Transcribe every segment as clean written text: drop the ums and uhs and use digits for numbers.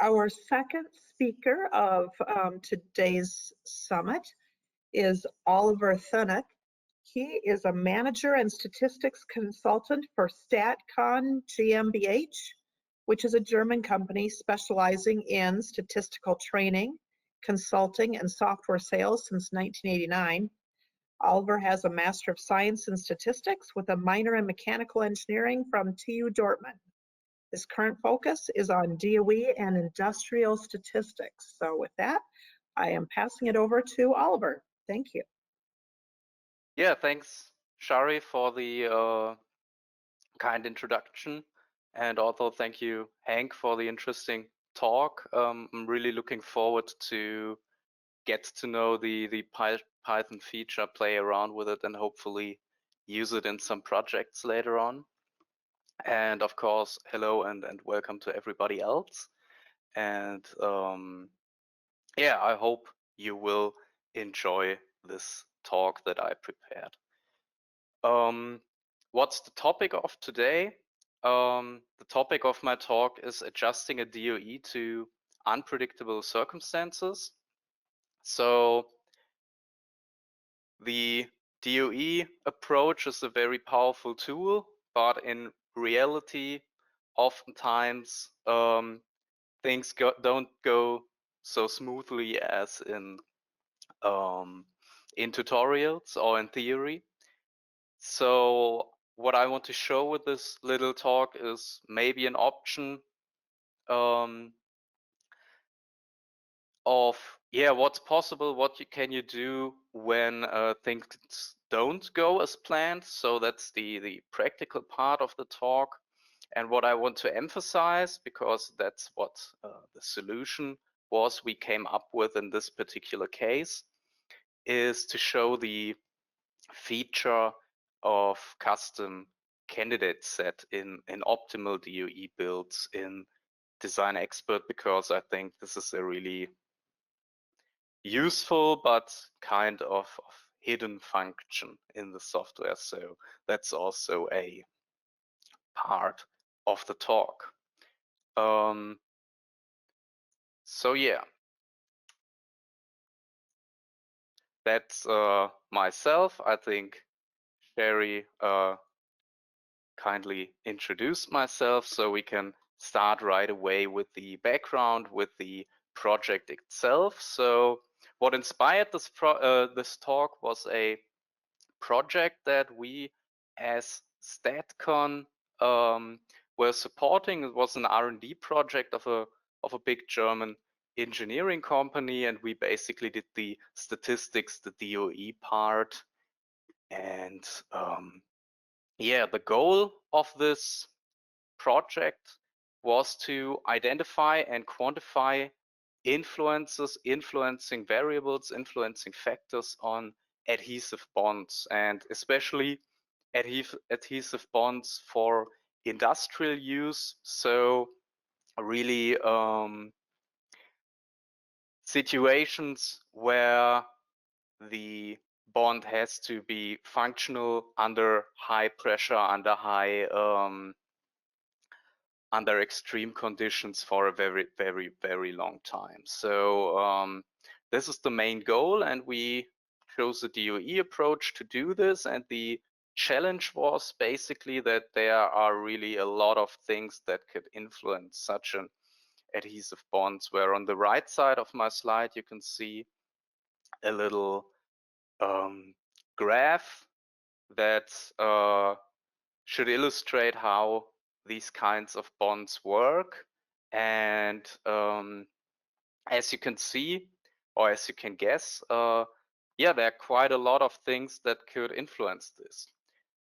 Our second speaker of today's summit is Oliver Thunich. He is a manager and statistics consultant for STATCON GmbH, which is a German company specializing in statistical training, consulting, and software sales since 1989. Oliver has a Master of Science in Statistics with a minor in Mechanical Engineering from TU Dortmund. His current focus is on DOE and industrial statistics. So with that, I am passing it over to Oliver. Thank you. Yeah, thanks, Shari, for the kind introduction. And also thank you, Hank, for the interesting talk. I'm really looking forward to get to know the Python feature, play around with it, and hopefully use it in some projects later on. And of course, hello and welcome to everybody else. And yeah, I hope you will enjoy this talk that I prepared. What's the topic of today? The topic of my talk is adjusting a DOE to unpredictable circumstances. So the DOE approach is a very powerful tool, but in reality, oftentimes things don't go so smoothly as in tutorials or in theory. So what I want to show with this little talk is maybe an option of what's possible, what can you do when things don't go as planned. So that's the practical part of the talk. And what I want to emphasize, because that's what the solution was we came up with in this particular case, is to show the feature of custom candidate set in optimal DOE builds in Design Expert, because I think this is a really useful but kind of hidden function in the software. So that's also a part of the talk. So yeah, that's myself. I think Sherry kindly introduced myself, so we can start right away with the background, with the project itself. So what inspired this talk was a project that we as StatCon were supporting. It was an R&D project of a big German engineering company, and we basically did the statistics, the DOE part. And yeah, the goal of this project was to identify and quantify influences, influencing variables, influencing factors on adhesive bonds, and especially adhesive bonds for industrial use. So really situations where the bond has to be functional under high pressure, under extreme conditions for a very, very, very long time. So this is the main goal, and we chose the DOE approach to do this. And the challenge was basically that there are really a lot of things that could influence such an adhesive bonds, where on the right side of my slide you can see a little graph that should illustrate how these kinds of bonds work. And as you can see, or as you can guess, yeah, there are quite a lot of things that could influence this.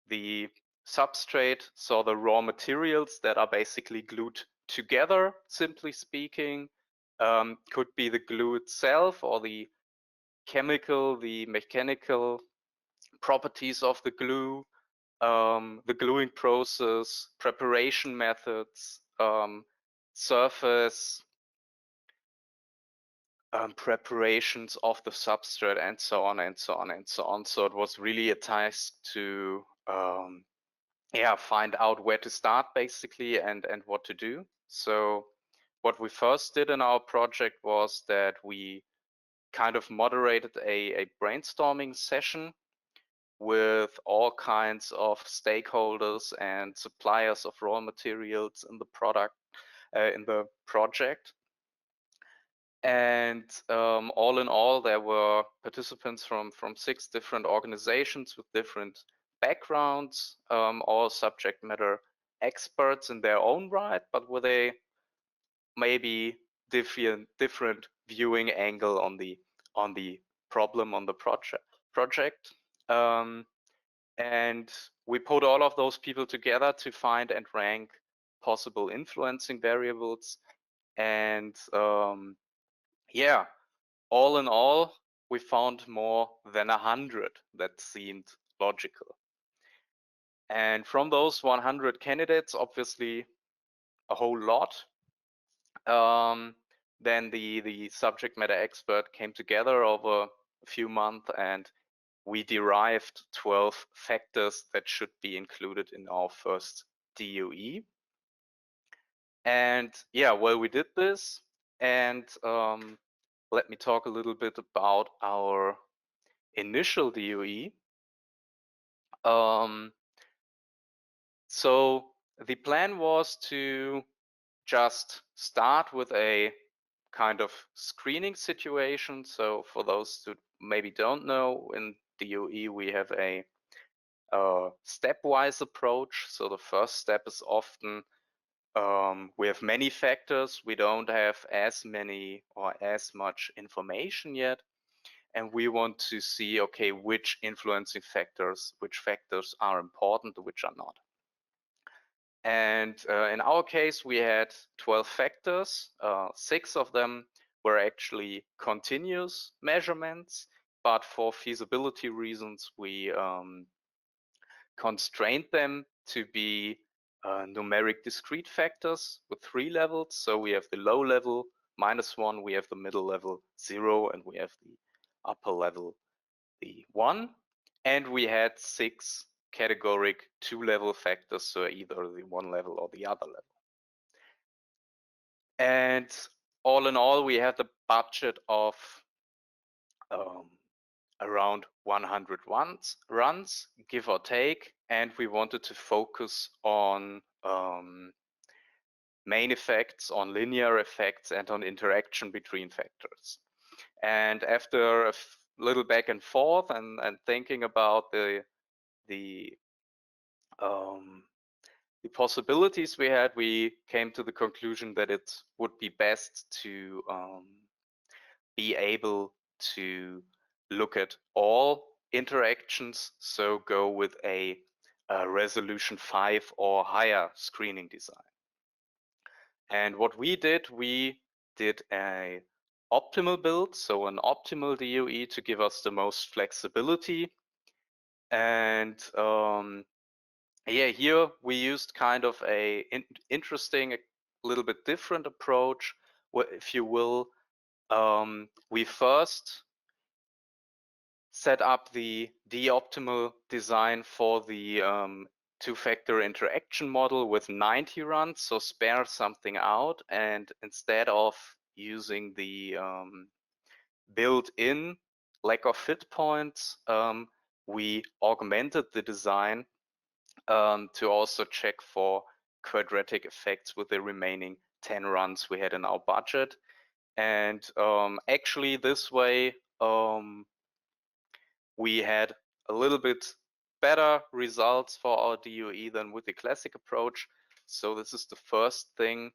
The substrate, so the raw materials that are basically glued together, simply speaking, could be the glue itself, or the chemical, the mechanical properties of the glue, the gluing process, preparation methods, surface preparations of the substrate, and so on and so on and so on. So it was really a task to find out where to start basically, and what to do. So what we first did in our project was that we kind of moderated a brainstorming session with all kinds of stakeholders and suppliers of raw materials in the project. And all in all, there were participants from 6 different organizations with different backgrounds, all subject matter experts in their own right, but with a maybe different viewing angle on the problem, on the project. And we put all of those people together to find and rank possible influencing variables. And yeah, all in all, we found more than 100 that seemed logical. And from those 100 candidates, obviously a whole lot, then the subject matter expert came together over a few months, and we derived 12 factors that should be included in our first DOE. And yeah, well, we did this, and let me talk a little bit about our initial DOE. So the plan was to just start with a kind of screening situation. So for those who maybe don't know, in DOE we have a stepwise approach. So the first step is often we have many factors. We don't have as many or as much information yet. And we want to see, okay, which influencing factors, which factors are important, which are not. And in our case, we had 12 factors. 6 of them were actually continuous measurements, but for feasibility reasons, we constrained them to be numeric discrete factors with 3 levels. So we have the low level, -1, we have the middle level, 0, and we have the upper level, the 1. And we had 6 categoric 2-level factors, so either the 1 level or the other level. And all in all, we had a budget of around 100 runs, give or take, and we wanted to focus on main effects, on linear effects, and on interaction between factors. And after a little back and forth and thinking about the possibilities we had, we came to the conclusion that it would be best to be able to look at all interactions, so go with a resolution 5 or higher screening design. And what we did a optimal build, so an optimal DOE to give us the most flexibility. And yeah, here we used kind of a interesting, a little bit different approach, if you will. We first set up the optimal design for the 2-factor interaction model with 90 runs, so spare something out, and instead of using the built-in lack of fit points, we augmented the design to also check for quadratic effects with the remaining 10 runs we had in our budget. And actually this way we had a little bit better results for our DOE than with the classic approach. So this is the first thing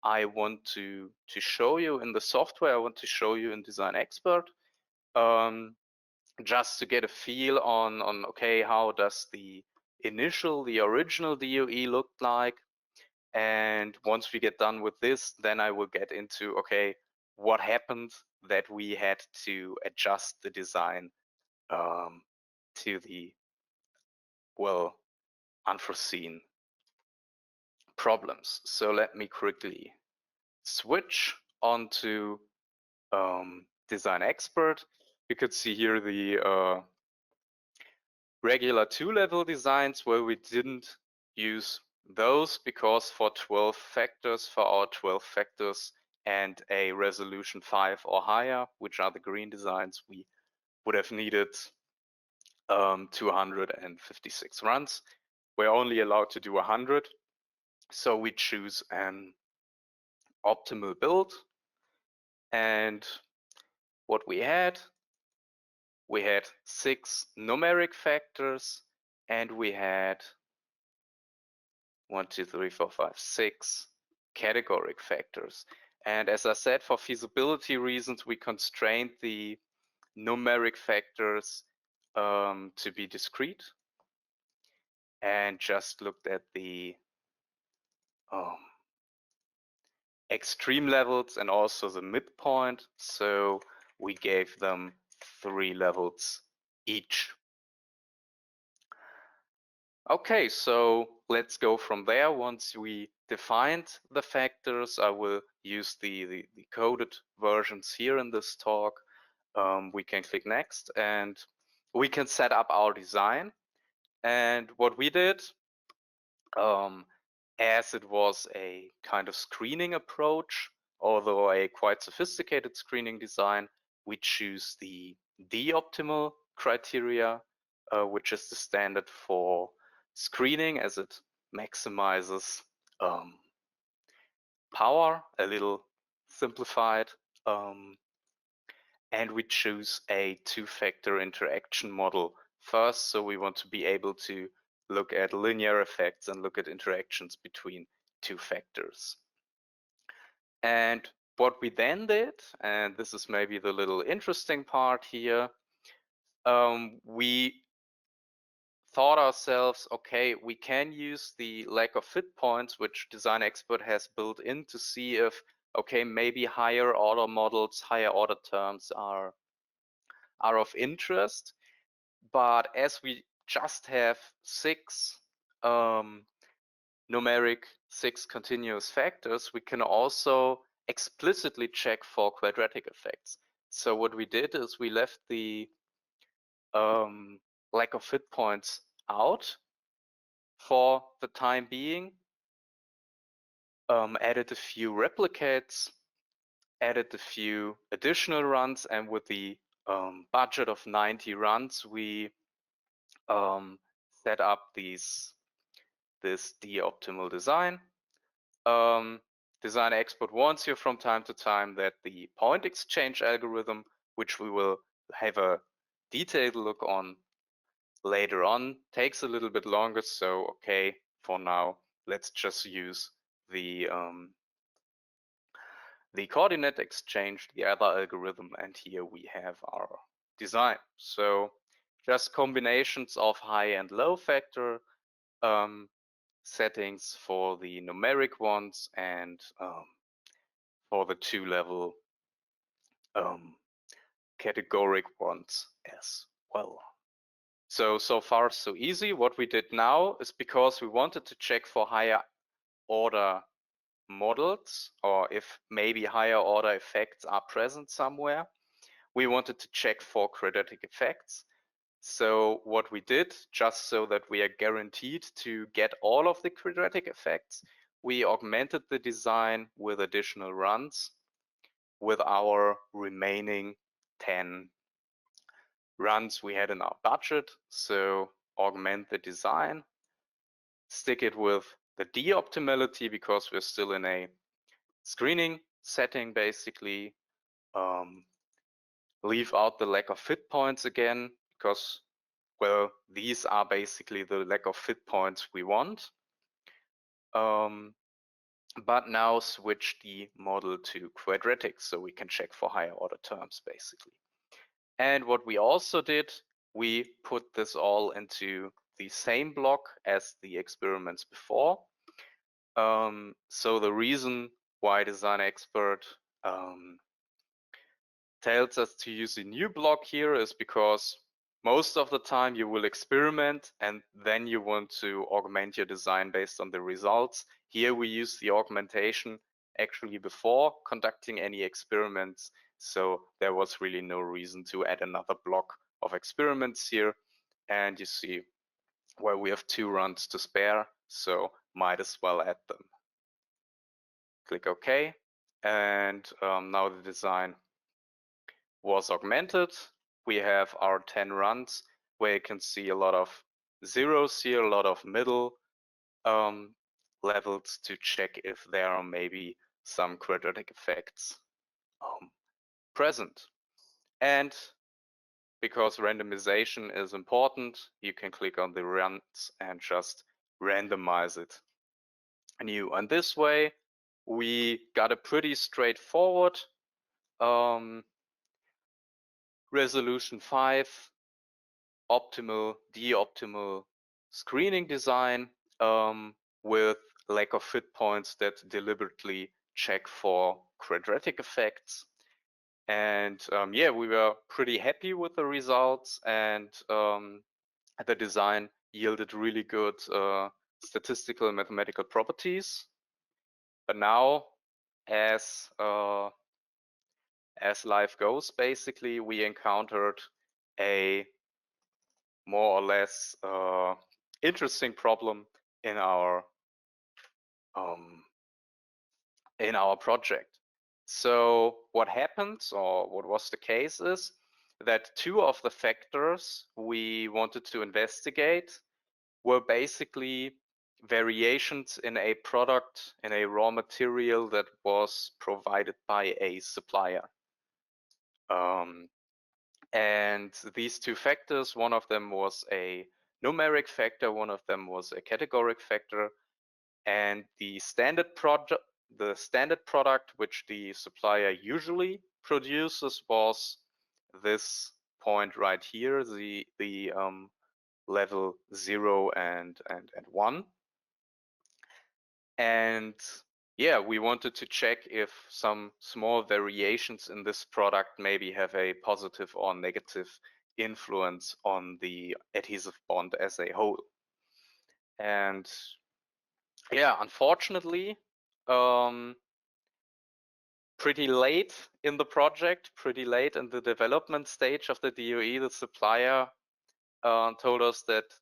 I want to show you in the software. I want to show you in Design Expert, just to get a feel on okay, how does the original DOE look like. And once we get done with this, then I will get into, okay, what happened that we had to adjust the design to the, well, unforeseen problems. So let me quickly switch onto Design Expert. You could see here the regular 2-level designs where we didn't use those, because for 12 factors, for our 12 factors, and a resolution 5 or higher, which are the green designs, we would have needed 256 runs. We're only allowed to do 100, so we choose an optimal build. And what we had 6 numeric factors, and we had 1, 2, 3, 4, 5, 6 categoric factors. And as I said, for feasibility reasons, we constrained the numeric factors to be discrete, and just looked at the extreme levels and also the midpoint. So we gave them 3 levels each. Okay, so let's go from there. Once we defined the factors, I will use the coded versions here in this talk. We can click next and we can set up our design. And what we did, as it was a kind of screening approach, although a quite sophisticated screening design, we choose the D-optimal criteria, which is the standard for screening, as it maximizes power, a little simplified. And we choose a 2-factor interaction model first. So we want to be able to look at linear effects and look at interactions between 2 factors. And what we then did, and this is maybe the little interesting part here, we thought ourselves, okay, we can use the lack of fit points, which Design Expert has built in, to see if, okay, maybe higher order models, higher order terms are of interest. But as we just have 6 numeric, 6 continuous factors, we can also explicitly check for quadratic effects. So what we did is we left the lack of fit points out for the time being, added a few replicates, added a few additional runs, and with the budget of 90 runs, we set up this D-optimal design. Design Expert warns you from time to time that the point exchange algorithm, which we will have a detailed look on later on, takes a little bit longer. So, okay, for now, let's just use the coordinate exchange, the other algorithm, and here we have our design. So just combinations of high and low factor settings for the numeric ones and for the 2-level categoric ones as well. So far so easy. What we did now is, because we wanted to check for higher order models, or if maybe higher order effects are present somewhere, we wanted to check for quadratic effects. So what we did, just so that we are guaranteed to get all of the quadratic effects, we augmented the design with additional runs with our remaining 10 runs we had in our budget. So augment the design, stick it with the D-optimality because we're still in a screening setting basically. Leave out the lack of fit points again, because, well, these are basically the lack of fit points we want. But now switch the model to quadratic so we can check for higher order terms basically. And what we also did, we put this all into the same block as the experiments before. So the reason why Design Expert tells us to use a new block here is because most of the time you will experiment and then you want to augment your design based on the results. Here we use the augmentation actually before conducting any experiments, so there was really no reason to add another block of experiments here. And you see, well, we have 2 runs to spare, so might as well add them. Click OK, And now the design was augmented. We have our 10 runs where you can see a lot of zeros here, a lot of middle levels to check if there are maybe some quadratic effects present. And because randomization is important, you can click on the runs and just randomize it anew. And this way, we got a pretty straightforward resolution 5 optimal, de-optimal screening design with lack of fit points that deliberately check for quadratic effects. And yeah, we were pretty happy with the results, and the design yielded really good statistical and mathematical properties. But now, as life goes, basically, we encountered a more or less interesting problem in our project. So what happened, or what was the case, is that 2 of the factors we wanted to investigate were basically variations in a product, in a raw material that was provided by a supplier. And these 2 factors, one of them was a numeric factor, one of them was a categoric factor, and the standard product which the supplier usually produces was this point right here, the level 0 and 1. And yeah, we wanted to check if some small variations in this product maybe have a positive or negative influence on the adhesive bond as a whole. And yeah, unfortunately, pretty late in the project, pretty late in the development stage of the DOE, the supplier told us that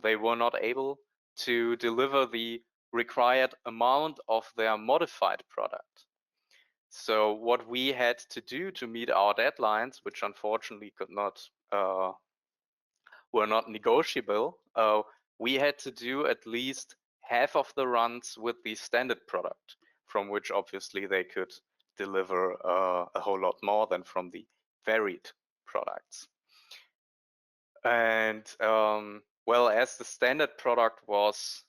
they were not able to deliver the required amount of their modified product. So what we had to do to meet our deadlines, which unfortunately were not negotiable, we had to do at least half of the runs with the standard product, from which obviously they could deliver a whole lot more than from the varied products. And well, as the standard product was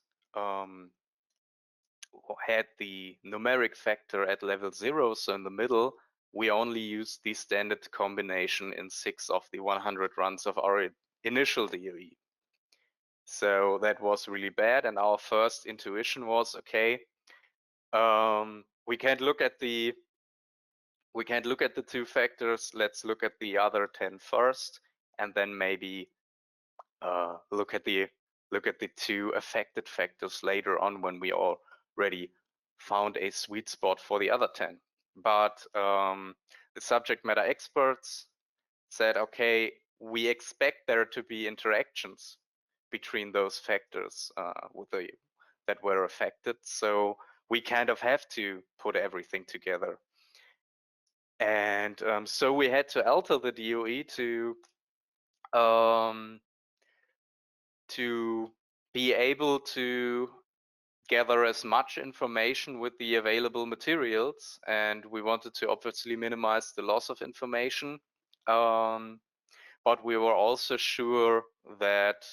had the numeric factor at level 0, so in the middle, we only used the standard combination in 6 of the 100 runs of our initial DOE. So that was really bad, and our first intuition was, okay, we can't look at the 2 factors. Let's look at the other 10 first, and then maybe look at the 2 affected factors later on when we already found a sweet spot for the other 10. But the subject matter experts said, okay, we expect there to be interactions between those factors that were affected, so we kind of have to put everything together. And so we had to alter the DOE to be able to gather as much information with the available materials, and we wanted to obviously minimize the loss of information, but we were also sure that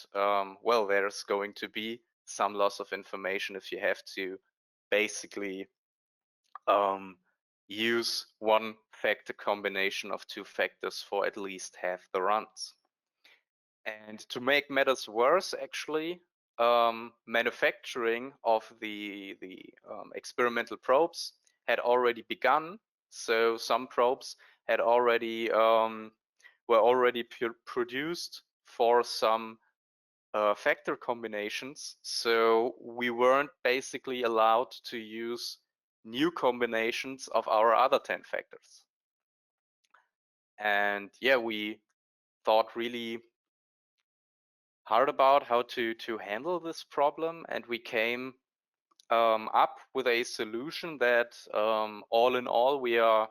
well, there's going to be some loss of information if you have to basically use one factor combination of 2 factors for at least half the runs. And to make matters worse, actually, manufacturing of the experimental probes had already begun. So some probes had already were already produced for some factor combinations. So we weren't basically allowed to use new combinations of our other 10 factors. And yeah, we thought really hard about how to handle this problem, and we came up with a solution that all in all we are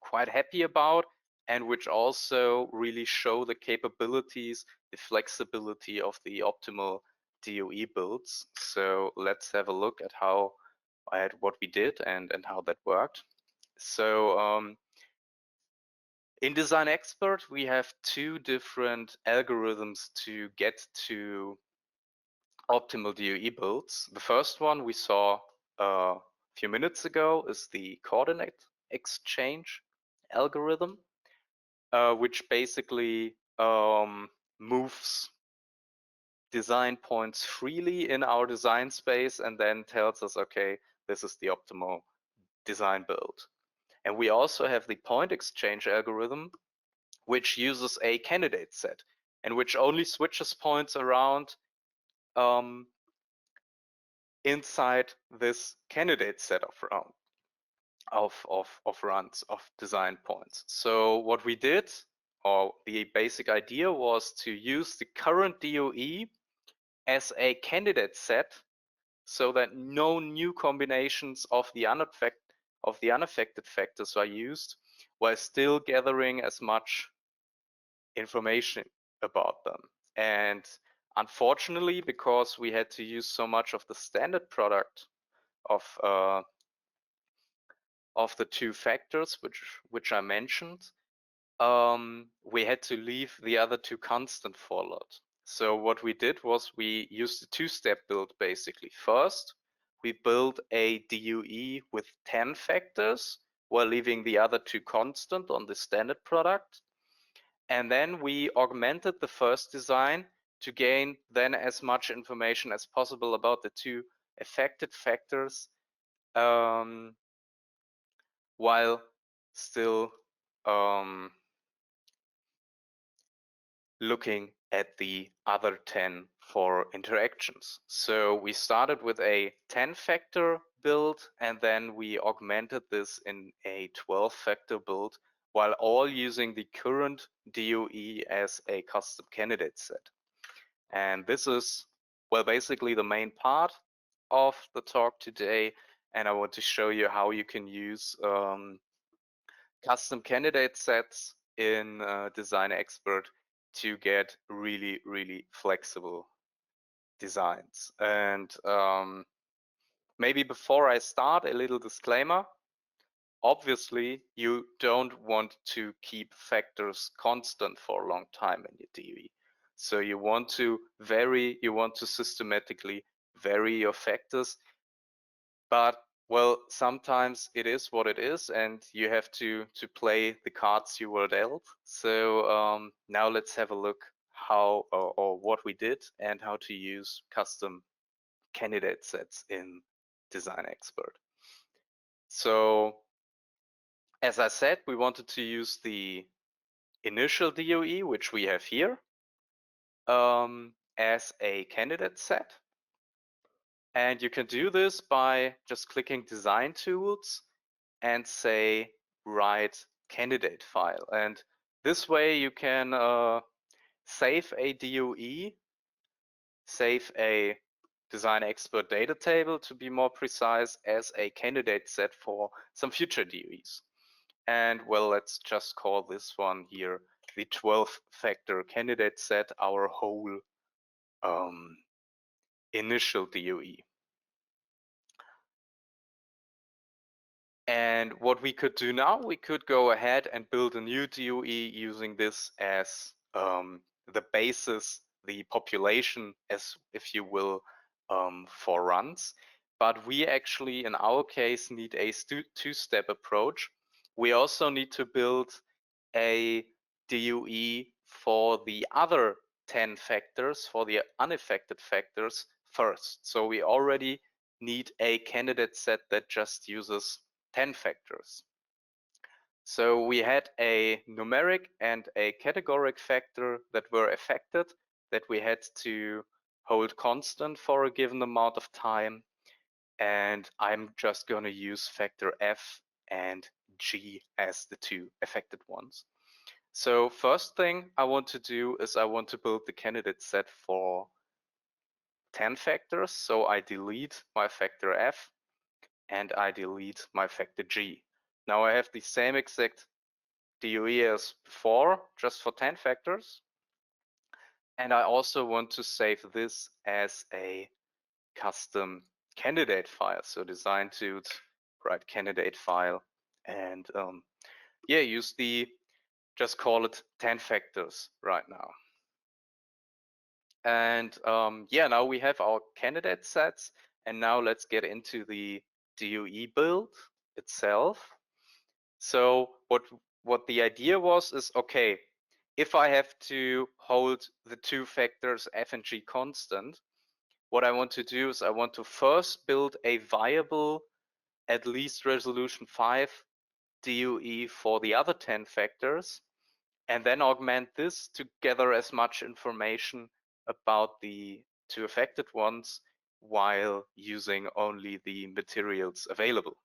quite happy about, and which also really show the capabilities, the flexibility of the optimal DOE builds. So let's have a look at what we did and how that worked. So in Design Expert, we have two different algorithms to get to optimal DOE builds. The first one we saw a few minutes ago is the coordinate exchange algorithm, which basically moves design points freely in our design space and then tells us, okay, this is the optimal design build. And we also have the point exchange algorithm, which uses a candidate set and which only switches points around inside this candidate set of runs of design points. So what we did, or the basic idea, was to use the current DOE as a candidate set so that no new combinations of the unaffected factors are used, while still gathering as much information about them. And unfortunately, because we had to use so much of the standard product of the two factors which I mentioned, we had to leave the other two constant for a lot. So what we did was we used a two-step build basically. First, we built a DOE with 10 factors while leaving the other two constant on the standard product. And then we augmented the first design to gain then as much information as possible about the two affected factors, while still looking at the other 10 for interactions. So we started with a 10-factor build, and then we augmented this in a 12-factor build, while all using the current DOE as a custom candidate set. And this is, well, basically the main part of the talk today. And I want to show you how you can use custom candidate sets in Design Expert to get really, really flexible designs. And maybe before I start, a little disclaimer. Obviously, you don't want to keep factors constant for a long time in your DOE. So you want to systematically vary your factors. But well, sometimes it is what it is, and you have to play the cards you were dealt. So now let's have a look how or what we did and how to use custom candidate sets in Design Expert. So as I said, we wanted to use the initial DOE, which we have here, as a candidate set. And you can do this by just clicking Design Tools and say write candidate file. And this way you can save a DOE, save a Design Expert data table, to be more precise, as a candidate set for some future DOEs. And well, let's just call this one here the 12-factor candidate set, our whole initial DOE. And what we could do now, we could go ahead and build a new DOE using this as the basis, the population, as if you will, for runs. But we actually, in our case, need a two-step approach. We also need to build a DOE for the other 10 factors, for the unaffected factors first. So we already need a candidate set that just uses 10 factors. So we had a numeric and a categoric factor that were affected, that we had to hold constant for a given amount of time. And I'm just going to use factor F and G as the two affected ones. So first thing I want to do is I want to build the candidate set for 10 factors, so I delete my factor f and I delete my factor g. Now I have the same exact DOE as before, just for 10 factors. And I also want to save this as a custom candidate file. So design tools, write candidate file, and yeah, use just call it 10 factors right now. And yeah, now we have our candidate sets, and now let's get into the DOE build itself. So what the idea was is, okay, if I have to hold the two factors f and g constant, what I want to do is I want to first build a viable, at least resolution 5 DOE for the other 10 factors, and then augment this to gather as much information about the two affected ones while using only the materials available.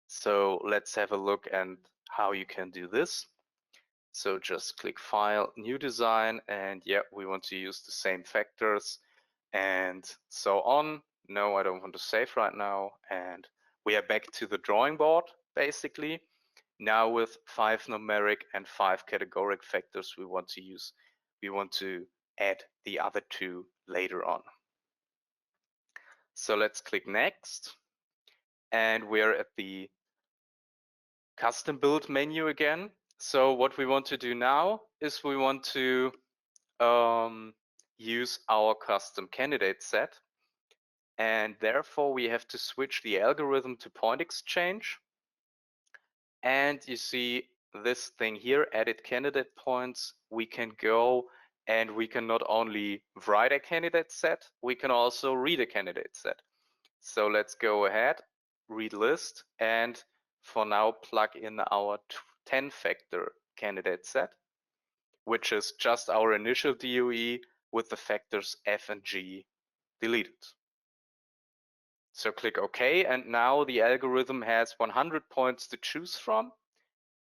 So let's have a look at how you can do this. So just click File, New Design, and yeah, we want to use the same factors and so on. No, I don't want to save right now. And we are back to the drawing board, basically. Now with 5 numeric and 5 categoric factors we want to add the other 2 later on. So let's click Next. And we're at the custom build menu again. So what we want to do now is we want to use our custom candidate set, and therefore we have to switch the algorithm to point exchange. And you see this thing here, edit candidate points. We can go and we can not only write a candidate set, we can also read a candidate set. So let's go ahead, read list, and for now plug in our 10 factor candidate set, which is just our initial DOE with the factors f and g deleted. So click OK, and now the algorithm has 100 points to choose from.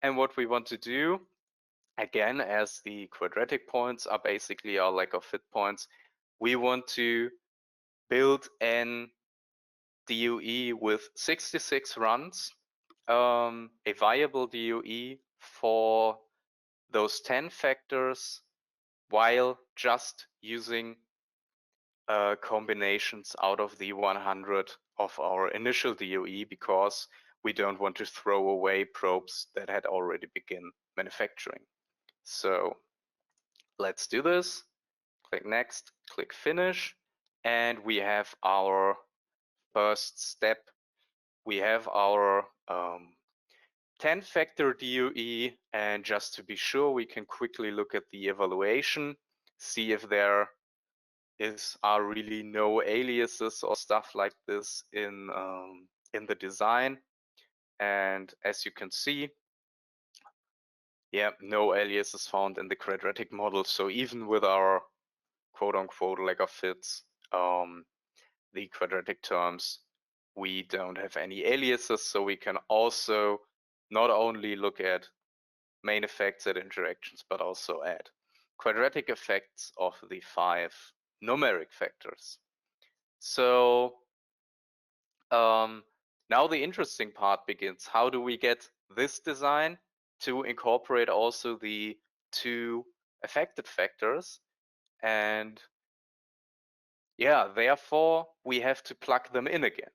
And what we want to do, again, as the quadratic points are basically our lack of fit points, we want to build an DOE with 66 runs, a viable DOE for those 10 factors while just using combinations out of the 100 of our initial DOE, because we don't want to throw away probes that had already begun manufacturing. So let's do this. Click Next, click Finish, and we have our first step. We have our 10 factor DOE, and just to be sure, we can quickly look at the evaluation, see if there are really no aliases or stuff like this in the design. And as you can see, yeah, no aliases found in the quadratic model. So even with our quote unquote lack of fits, the quadratic terms, we don't have any aliases. So we can also not only look at main effects at interactions, but also add quadratic effects of the 5 numeric factors. So now the interesting part begins. How do we get this design to incorporate also the 2 affected factors? And yeah, therefore we have to plug them in again.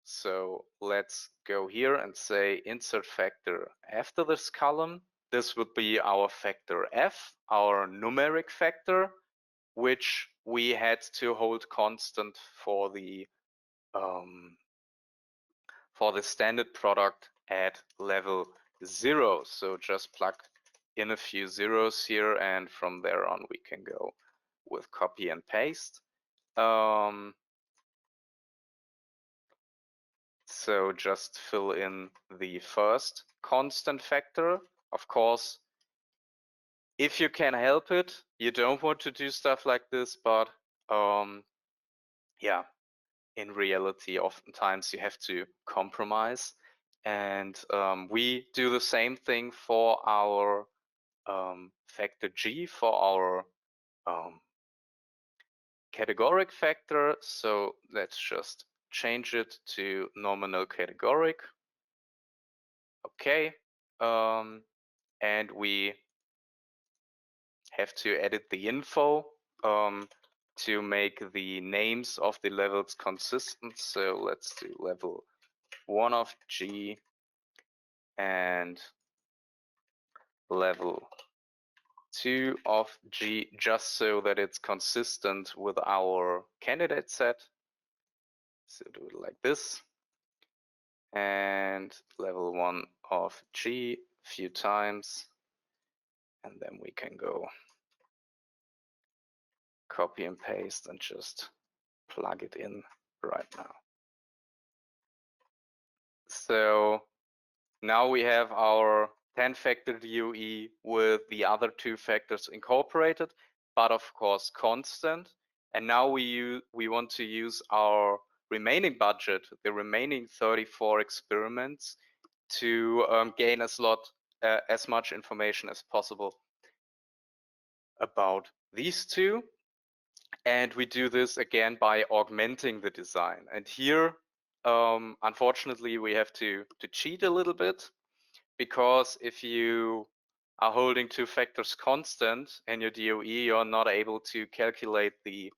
So let's go here and say insert factor after this column. This would be our factor f, our numeric factor, which we had to hold constant for the standard product at level 0. So just plug in a few zeros here, and from there on we can go with copy and paste. So just fill in the first constant factor. Of course, if you can help it, you don't want to do stuff like this, but yeah, in reality, oftentimes you have to compromise. And we do the same thing for our factor G, for our categoric factor. So let's just change it to nominal categoric. Okay. And we have to edit the info to make the names of the levels consistent. So let's do level 1 of G and level 2 of G, just so that it's consistent with our candidate set. So do it like this. And level 1 of G a few times. And then we can go copy and paste and just plug it in right now. So now we have our 10-factor DOE with the other 2 factors incorporated, but of course constant. And now we want to use our remaining budget, the remaining 34 experiments, to gain as much information as possible about these 2. And we do this again by augmenting the design. And here, unfortunately, we have to cheat a little bit, because if you are holding 2 factors constant in your DOE, you're not able to calculate the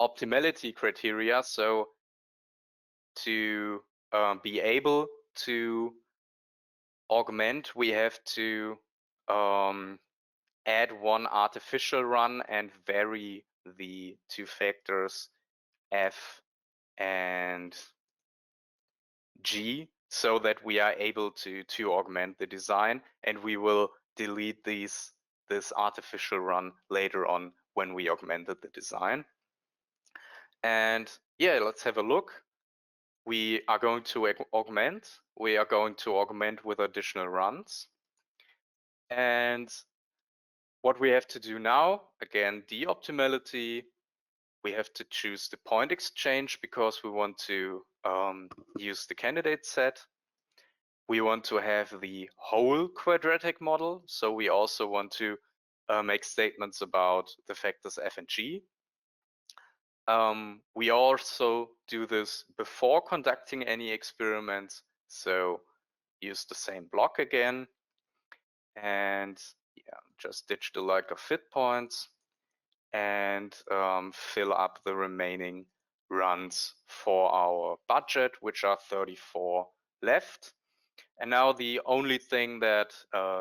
optimality criteria. So to be able to augment, we have to add 1 artificial run and vary the 2 factors F and G, so that we are able to augment the design, and we will delete this artificial run later on when we augmented the design. And yeah, let's have a look. We are going to augment. We are going to augment with additional runs. And what we have to do now, again, de-optimality, we have to choose the point exchange because we want to use the candidate set. We want to have the whole quadratic model. So we also want to make statements about the factors F and G. We also do this before conducting any experiments. So use the same block again. And yeah, just ditch the like of fit points and fill up the remaining runs for our budget, which are 34 left. And now the only thing that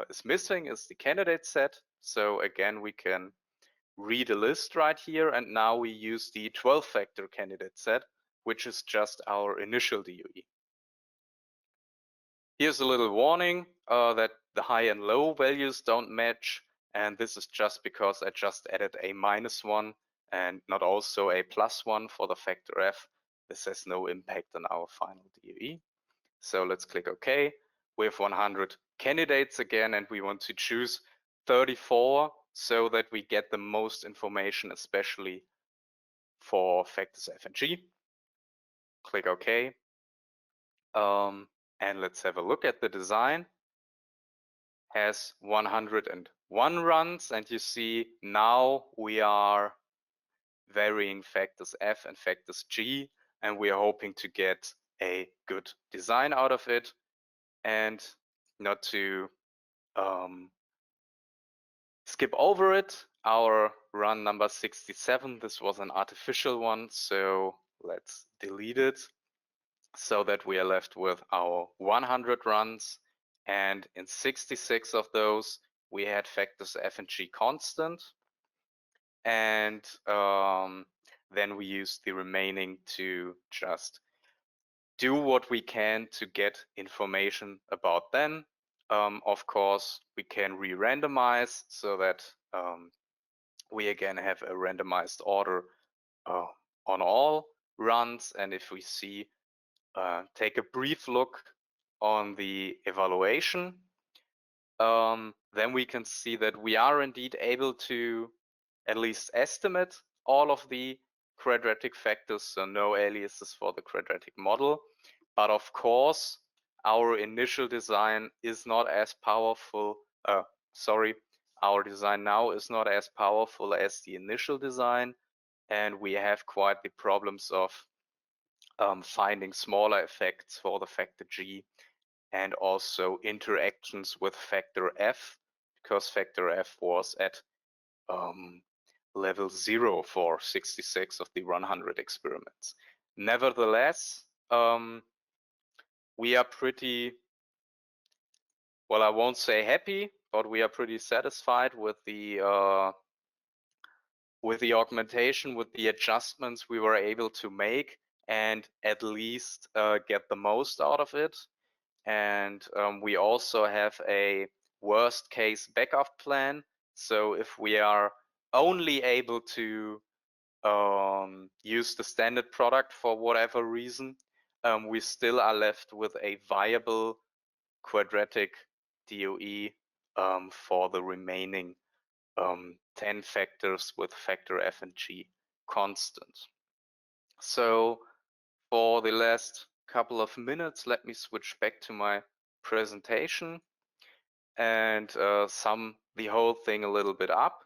is missing is the candidate set. So again, we can read a list right here, and now we use the 12-factor candidate set, which is just our initial DOE. Here's a little warning that the high and low values don't match, and this is just because I just added a -1 and not also a +1 for the factor F. This has no impact on our final DOE. So let's click OK. We have 100 candidates again, and we want to choose 34 so that we get the most information, especially for factors F and G. Click OK. And let's have a look at the design. Has 101 runs, and you see now we are varying factors F and factors G, and we are hoping to get a good design out of it. And not to skip over it, our run number 67, this was an artificial one, so let's delete it so that we are left with our 100 runs. And in 66 of those, we had factors F and G constant. And then we use the remaining to just do what we can to get information about them. Of course, we can re-randomize so that we again have a randomized order on all runs. And if we see, take a brief look on the evaluation, then we can see that we are indeed able to at least estimate all of the quadratic factors, so no aliases for the quadratic model. But of course, our initial design is not as powerful, our design now is not as powerful as the initial design, and we have quite the problems of finding smaller effects for the factor G, and also interactions with factor F, because factor F was at level 0 for 66 of the 100 experiments. Nevertheless, we are pretty, well, I won't say happy, but we are pretty satisfied with the augmentation, with the adjustments we were able to make, and at least get the most out of it. And we also have a worst case backup plan. So if we are only able to use the standard product for whatever reason, we still are left with a viable quadratic DOE for the remaining 10 factors with factor F and G constant. So for the last couple of minutes, let me switch back to my presentation and sum the whole thing a little bit up.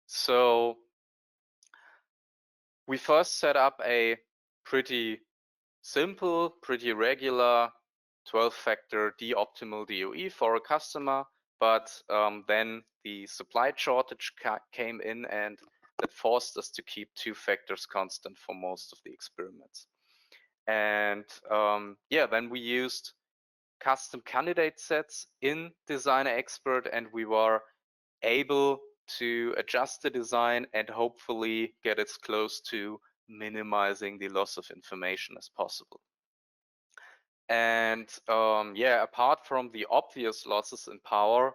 So we first set up a pretty simple, pretty regular 12-factor D-optimal DOE for a customer, but then the supply shortage came in, and that forced us to keep 2 factors constant for most of the experiments. And yeah, then we used custom candidate sets in Designer Expert, and we were able to adjust the design and hopefully get as close to minimizing the loss of information as possible. And yeah, apart from the obvious losses in power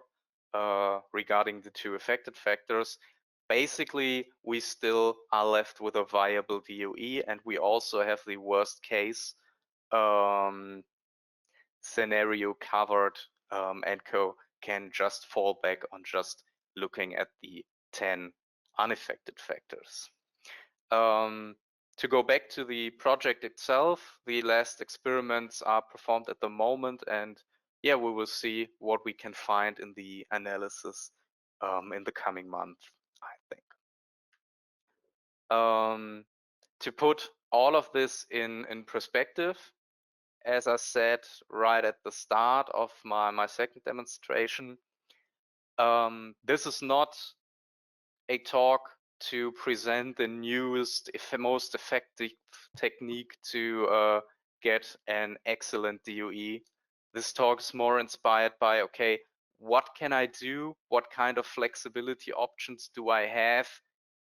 regarding the 2 affected factors, basically we still are left with a viable DOE, and we also have the worst case scenario covered, and can just fall back on just looking at the 10 unaffected factors. To go back to the project itself, the last experiments are performed at the moment, and yeah, we will see what we can find in the analysis in the coming month, I think. To put all of this in perspective, as I said right at the start of my second demonstration, this is not a talk to present the newest, most effective technique to get an excellent DOE. This talk is more inspired by, okay, what can I do? What kind of flexibility options do I have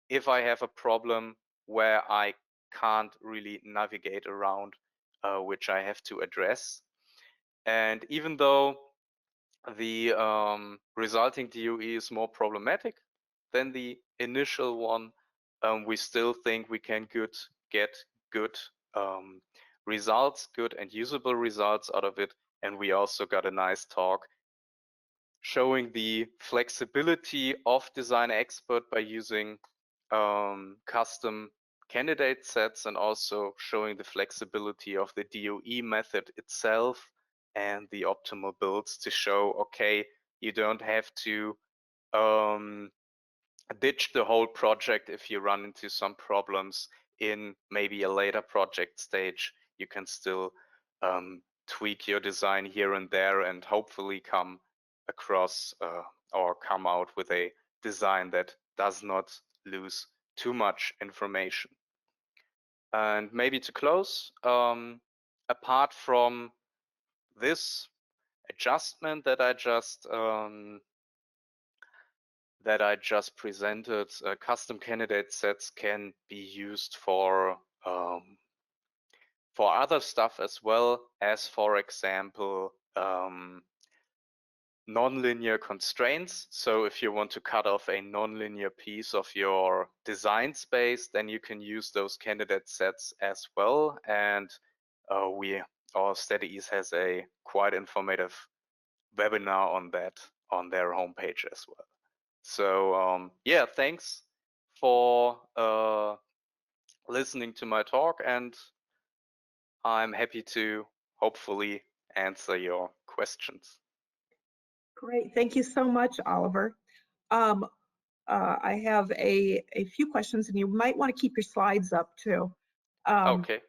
if I have a problem where I can't really navigate around, which I have to address? And even though the resulting DOE is more problematic than the initial one, we still think we can get good results, good and usable results out of it. And we also got a nice talk showing the flexibility of Designer Expert by using custom candidate sets, and also showing the flexibility of the DOE method itself and the optimal builds to show, okay, you don't have to ditch the whole project if you run into some problems in maybe a later project stage. You can still tweak your design here and there, and hopefully come across or come out with a design that does not lose too much information. And maybe to close, apart from this adjustment that I just presented, custom candidate sets can be used for other stuff as well, as for example nonlinear constraints. So if you want to cut off a nonlinear piece of your design space, then you can use those candidate sets as well. And Stat-Ease has a quite informative webinar on that on their homepage as well. So yeah, thanks for listening to my talk, and I'm happy to hopefully answer your questions. Great. Thank you so much, Oliver. I have a few questions, and you might want to keep your slides up too. Okay.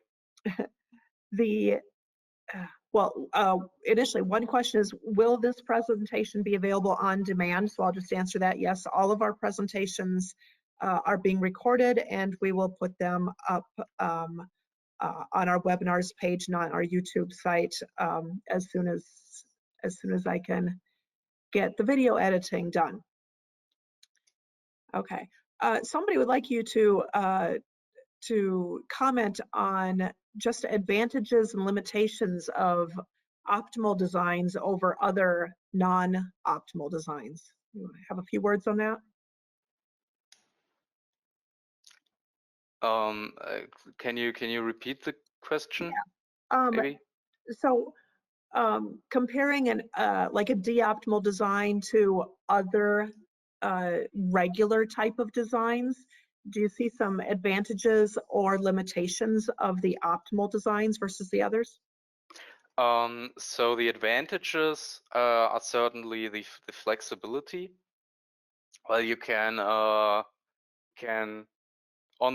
The initially, one question is, will this presentation be available on demand? So I'll just answer that. Yes, all of our presentations are being recorded, and we will put them up on our webinars page, not our YouTube site, as soon as I can get the video editing done. Okay. Somebody would like you to comment on just advantages and limitations of optimal designs over other non-optimal designs. You have a few words on that? Can you repeat the question? Yeah. Maybe. So comparing like a de-optimal design to other regular type of designs, do you see some advantages or limitations of the optimal designs versus the others? So the advantages are certainly the flexibility. Well, you can on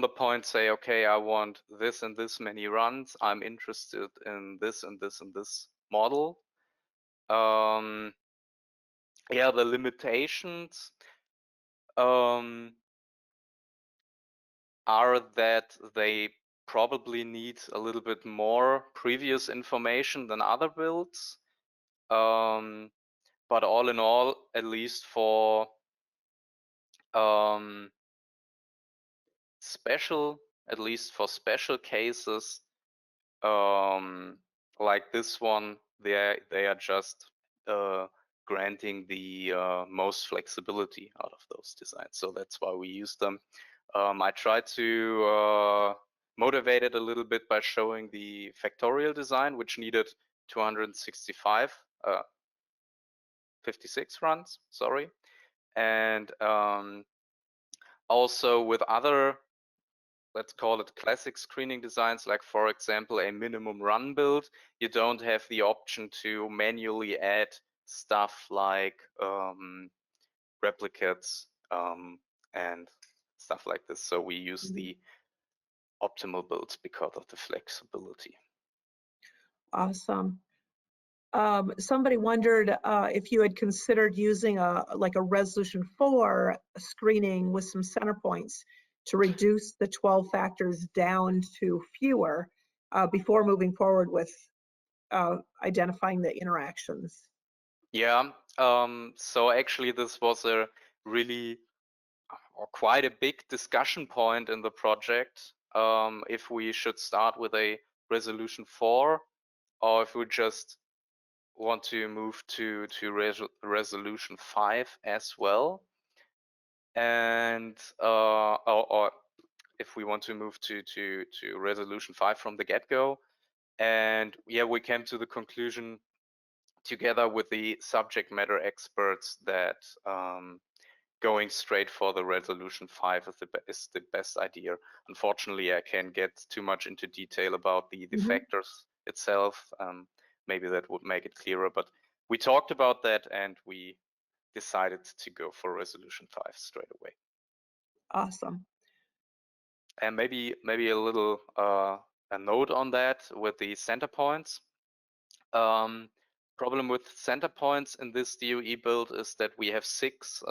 the point say, okay, I want this and this many runs. I'm interested in this and this and this model. Yeah, the limitations are that they probably need a little bit more previous information than other builds. But all in all, at least for special cases, like this one, they are just granting the most flexibility out of those designs. So that's why we use them. I tried to motivate it a little bit by showing the factorial design, which needed 56 runs, sorry. And also with other, let's call it classic screening designs, like for example, a minimum run build, you don't have the option to manually add stuff like replicates and stuff like this. So we use the optimal builds because of the flexibility. Awesome. Somebody wondered if you had considered using like a resolution 4 screening with some center points to reduce the 12 factors down to fewer before moving forward with identifying the interactions. Yeah, so actually this was a really or quite a big discussion point in the project, if we should start with a resolution 4 or if we just want to move to resolution 5 as well, and or if we want to move to resolution 5 from the get-go. And yeah, we came to the conclusion together with the subject matter experts that going straight for the resolution 5 is the best idea. Unfortunately, I can't get too much into detail about the factors itself. Maybe that would make it clearer, but we talked about that and we decided to go for resolution 5 straight away. Awesome. And maybe a little a note on that with the center points. Problem with center points in this DOE build is that we have 6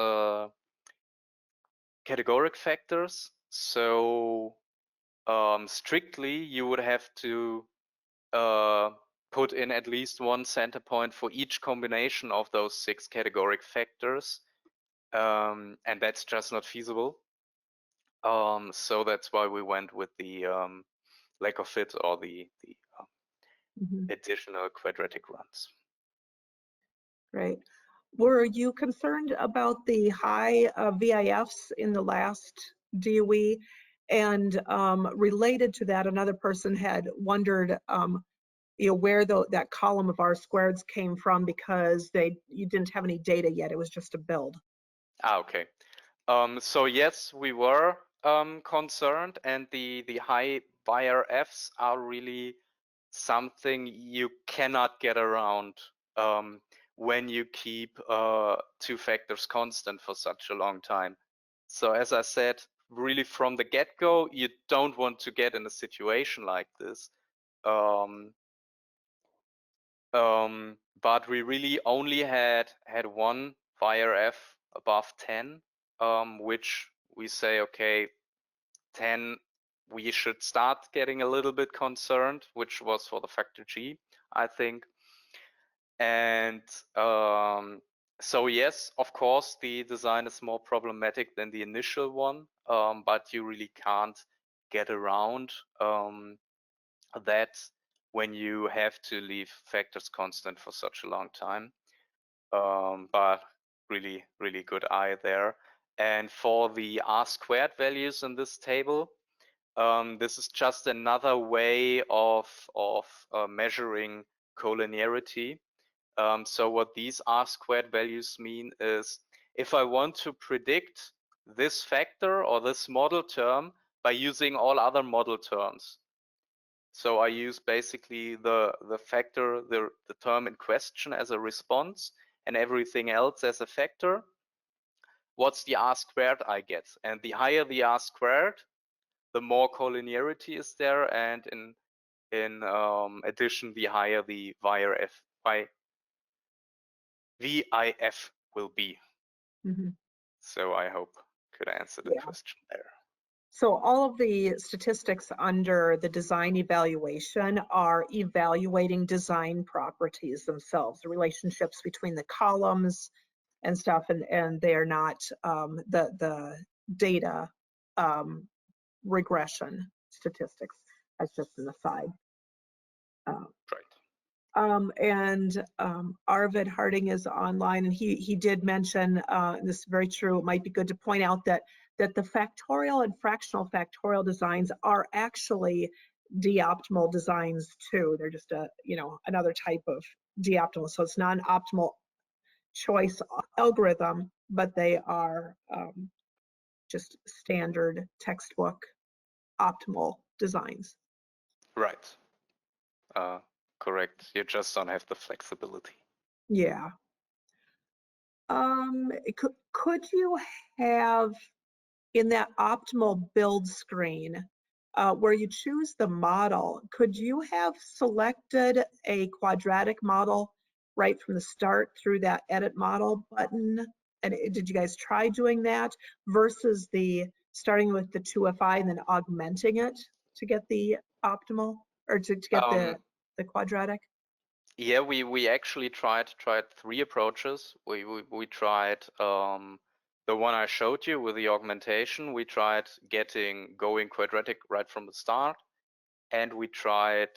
categoric factors. So strictly you would have to put in at least 1 center point for each combination of those 6 categoric factors, and that's just not feasible. So that's why we went with the lack of fit or the additional quadratic runs. Great. Were you concerned about the high VIFs in the last DOE? And related to that, another person had wondered where that column of R squareds came from, because you didn't have any data yet. It was just a build. Okay. So yes, we were concerned, and the high VIFs are really something you cannot get around when you keep two factors constant for such a long time. So as I said, really from the get-go, you don't want to get in a situation like this. But we really only had one VIRF above 10, which we say, okay, 10, we should start getting a little bit concerned, which was for the factor G, I think. And so yes, of course, the design is more problematic than the initial one, but you really can't get around that when you have to leave factors constant for such a long time. But really, really good eye there. And for the R² values in this table, this is just another way of measuring collinearity. So what these R² values mean is, if I want to predict this factor or this model term by using all other model terms. So I use basically the factor, the term in question as a response, and everything else as a factor. What's the R² I get? And the higher the R², the more collinearity is there, and in addition, the higher the VIF will be. Mm-hmm. So I hope could answer the question there. So all of the statistics under the design evaluation are evaluating design properties themselves, the relationships between the columns and stuff, and they are not the data regression statistics. That's just an aside. Right. And Arvid Harding is online, and he did mention, and this is very true, it might be good to point out that the factorial and fractional factorial designs are actually de-optimal designs too. They're just another type of de-optimal. So it's not an optimal choice algorithm, but they are just standard textbook optimal designs. Right. Correct. You just don't have the flexibility. Yeah. Could you have in that optimal build screen where you choose the model, could you have selected a quadratic model right from the start through that edit model button? And did you guys try doing that versus the starting with the 2FI and then augmenting it to get the optimal, or to get the quadratic? Yeah, we actually tried 3 approaches. We tried the one I showed you with the augmentation. We tried going quadratic right from the start, and we tried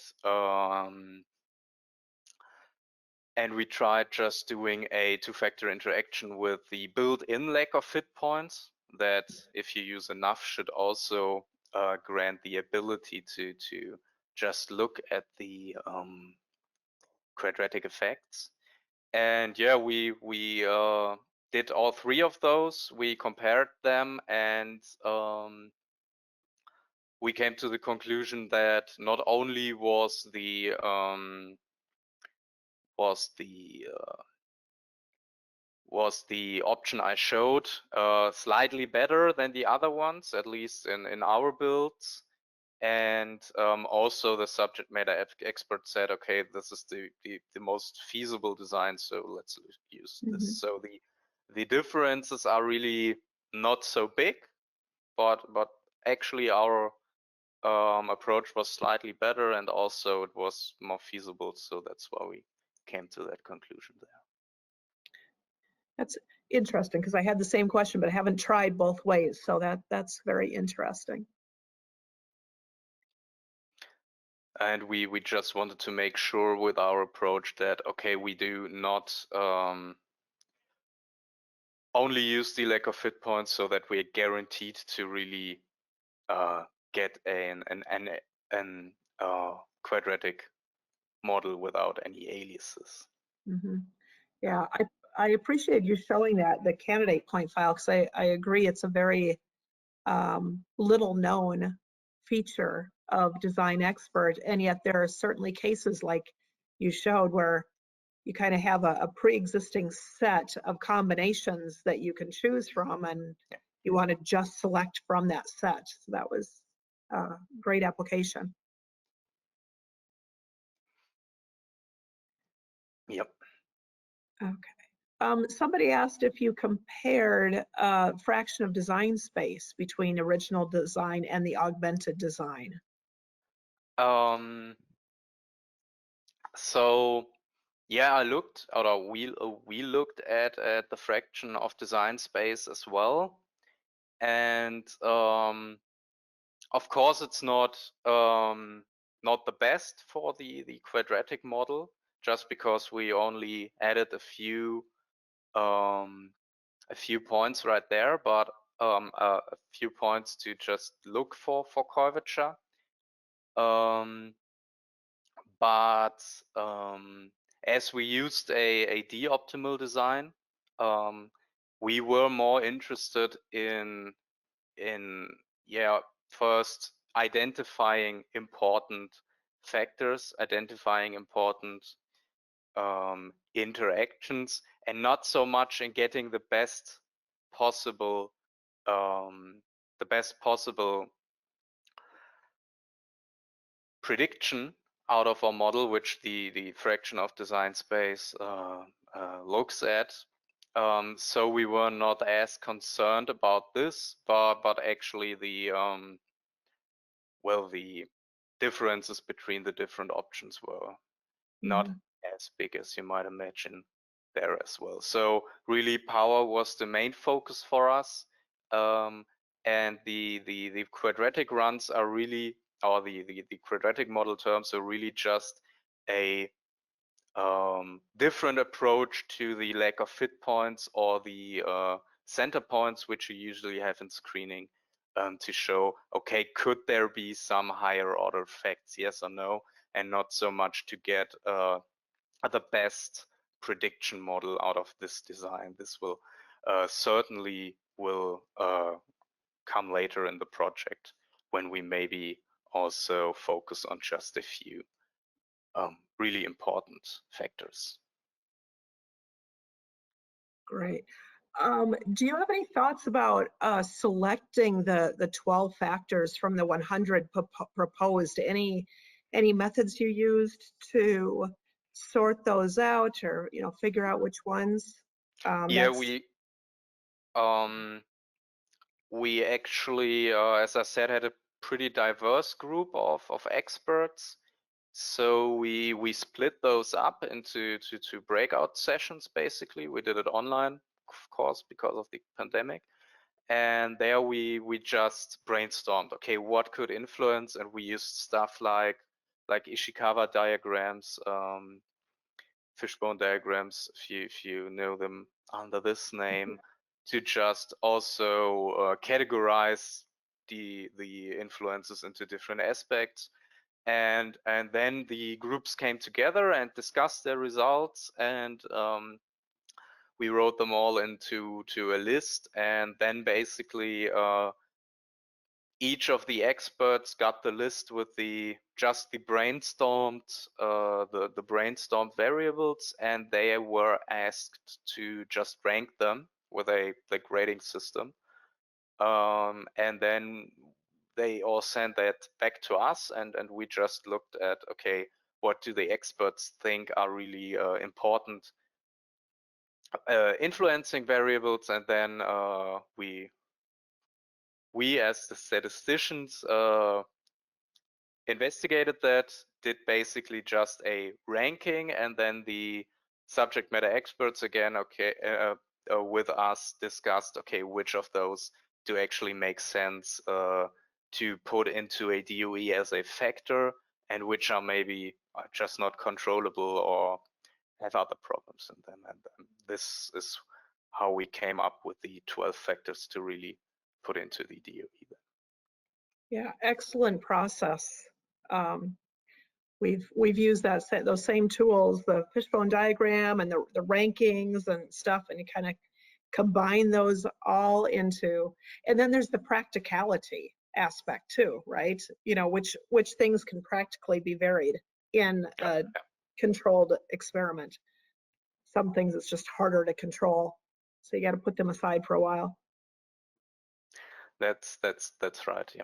just doing a 2-factor interaction with the built-in lack of fit points that, if you use enough, should also grant the ability to just look at the quadratic effects. And yeah, we did all 3 of those. We compared them, and we came to the conclusion that not only was the option I showed slightly better than the other ones, at least in our builds. And also the subject matter expert said, okay, this is the most feasible design, so let's use this. So the differences are really not so big, but actually our approach was slightly better, and also it was more feasible, so that's why we came to that conclusion there. That's interesting, because I had the same question, but I haven't tried both ways, so that's very interesting. And we just wanted to make sure with our approach that, okay, we do not only use the lack of fit points, so that we're guaranteed to really get an quadratic model without any aliases. Yeah, I appreciate you showing the candidate point file, because I agree it's a very little known feature of Design Expert, and yet there are certainly cases like you showed where you kind of have a pre-existing set of combinations that you can choose from, and you want to just select from that set. So that was a great application. Yep. Okay. Somebody asked if you compared fraction of design space between original design and the augmented design. So yeah, I looked, or we looked at the fraction of design space as well, and of course it's not the best for the quadratic model, just because we only added a few points right there, but a few points to just look for curvature. But as we used a d-optimal design, we were more interested in first identifying important factors, identifying important interactions, and not so much in getting the best possible prediction out of our model, which the fraction of design space looks at. So we were not as concerned about this, but actually the the differences between the different options were not as big as you might imagine there as well. So really power was the main focus for us. And the quadratic runs are really, or the quadratic model terms are really just a different approach to the lack of fit points or the center points, which you usually have in screening, to show, okay, could there be some higher order effects, yes or no, and not so much to get the best prediction model out of this design. This will certainly come later in the project, when we maybe also focus on just a few really important factors. Great. Do you have any thoughts about selecting the 12 factors from the 100 proposed? Any methods you used to sort those out, or figure out which ones? Yeah, we actually, as I said, had a pretty diverse group of experts. So we split those up into two breakout sessions. Basically, we did it online, of course, because of the pandemic. And there we just brainstormed, okay, what could influence, and we used stuff like Ishikawa diagrams, fishbone diagrams, if you know them under this name, to just also categorize the influences into different aspects. And then the groups came together and discussed their results, and we wrote them all into a list. And then basically each of the experts got the list with just the brainstormed variables, and they were asked to just rank them with a grading system. And then they all sent that back to us, and we just looked at, okay, what do the experts think are really important influencing variables, and then we as the statisticians investigated that, did basically just a ranking, and then the subject matter experts again, okay, with us discussed, okay, which of those do actually make sense to put into a DOE as a factor, and which are maybe just not controllable or have other problems. And then this is how we came up with the 12 factors to really put into the DOE. Yeah, excellent process. We've used those same tools, the fishbone diagram and the rankings and stuff, and you kind of combine those all into, and then there's the practicality aspect too, right? Which things can practically be varied in a controlled experiment. some things it's just harder to control. So you got to put them aside for a while. That's right. Yeah.